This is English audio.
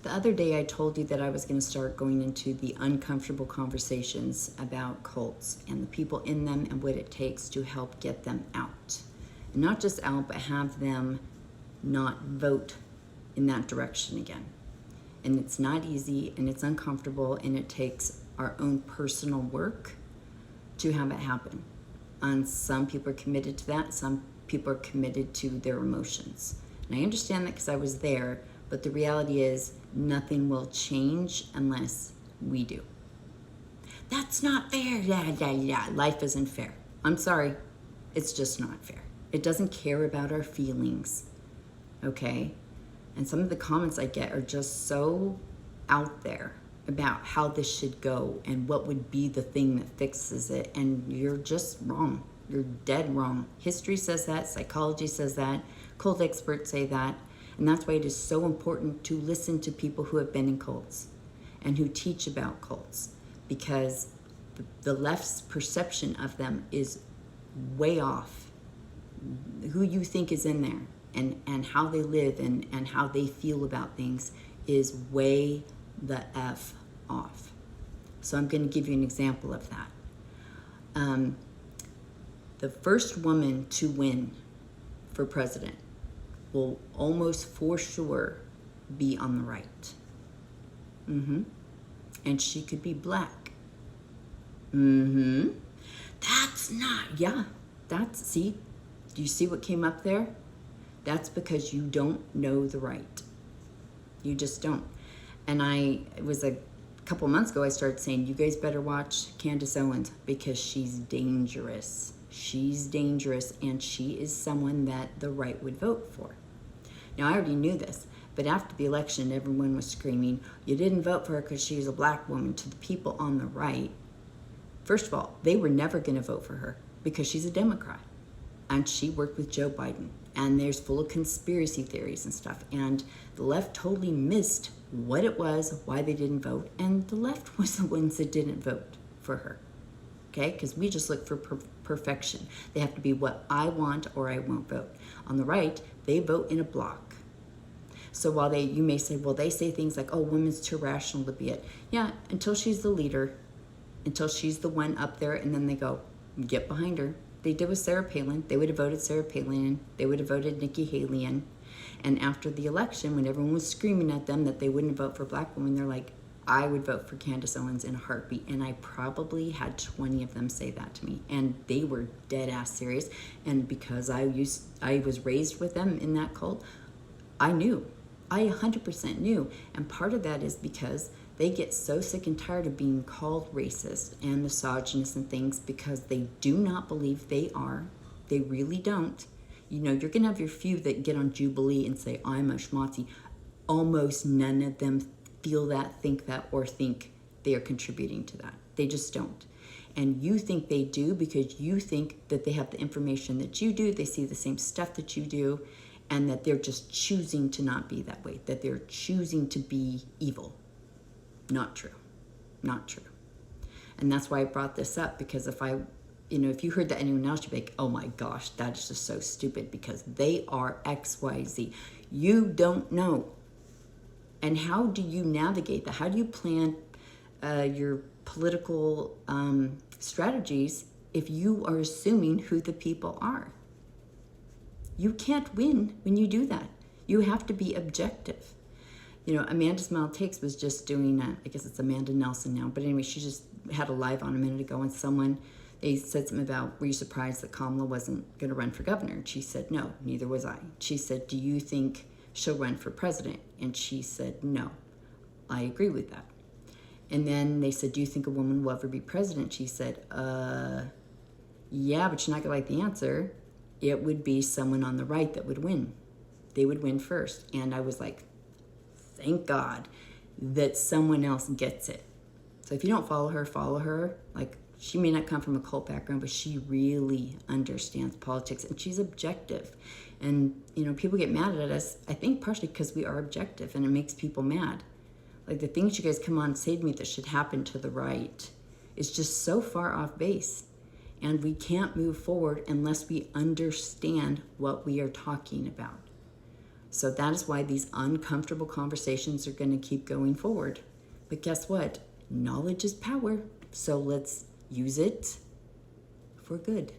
The other day I told you that I was going to start going into the uncomfortable conversations about cults and the people in them and what it takes to help get them out. And not just out, but have them not vote in that direction again. And it's not easy, and it's uncomfortable, and it takes our own personal work to have it happen. And some people are committed to that. Some people are committed to their emotions. And I understand that because I was there, but the reality is nothing will change unless we do. That's not fair. Yeah. Life isn't fair. I'm sorry. It's just not fair. It doesn't care about our feelings. Okay? And some of the comments I get are just so out there about how this should go and what would be the thing that fixes it. And you're just wrong. You're dead wrong. History says that. Psychology says that. Cult experts say that. And that's why it is so important to listen to people who have been in cults and who teach about cults, because the left's perception of them is way off. Who you think is in there and how they live and how they feel about things is way the F off. So I'm going to give you an example of that. The first woman to win for president will almost for sure be on the right. And she could be black. That's not, see, do you see what came up there? That's because you don't know the right. You just don't. And it was a couple months ago, I started saying, you guys better watch Candace Owens because she's dangerous. She's dangerous, and she is someone that the right would vote for. Now, I already knew this, but after the election, everyone was screaming, you didn't vote for her because she's a black woman. To the people on the right, first of all, they were never going to vote for her because she's a Democrat, and she worked with Joe Biden, and there's full of conspiracy theories and stuff, and the left totally missed what it was, why they didn't vote, and the left was the ones that didn't vote for her, okay? Because we just look for perfection. They have to be what I want or I won't vote. On the right, they vote in a block. So while you may say, well, they say things like, oh, women's too rational to be it. Yeah, until she's the leader, until she's the one up there, and then they go, get behind her. They did with Sarah Palin. They would have voted Sarah Palin in. They would have voted Nikki Haley in. And after the election, when everyone was screaming at them that they wouldn't vote for black women, they're like, I would vote for Candace Owens in a heartbeat. And I probably had 20 of them say that to me. And they were dead ass serious. And because I was raised with them in that cult, I knew. I 100% knew. And part of that is because they get so sick and tired of being called racist and misogynist and things because they do not believe they are. They really don't. You know, you're going to have your few that get on Jubilee and say, I'm a schmaltzy. Almost none of them feel that, think that, or think they are contributing to that. They just don't. And you think they do because you think that they have the information that you do, they see the same stuff that you do, and that they're just choosing to not be that way, that they're choosing to be evil. Not true. Not true. And that's why I brought this up, because if you heard that anyone else, you'd be like, oh my gosh, that is just so stupid because they are XYZ. You don't know. And how do you navigate that? How do you plan your political strategies if you are assuming who the people are? You can't win when you do that. You have to be objective. You know, Amanda Smile Takes was just doing, I guess it's Amanda Nelson now, but anyway, she just had a live on a minute ago, and they said something about, were you surprised that Kamala wasn't going to run for governor? And she said, no, neither was I. She said, do you think she'll run for president? And she said, no, I agree with that. And then they said, do you think a woman will ever be president? She said, yeah, but you're not going to like the answer. It would be someone on the right that would win. They would win first. And I was like, thank God that someone else gets it. So if you don't follow her. Like, she may not come from a cult background, but she really understands politics, and she's objective. And, you know, people get mad at us, I think partially because we are objective, and it makes people mad. Like, the things you guys come on and say to me that should happen to the right is just so far off base. And we can't move forward unless we understand what we are talking about. So that is why these uncomfortable conversations are going to keep going forward. But guess what? Knowledge is power. So let's use it for good.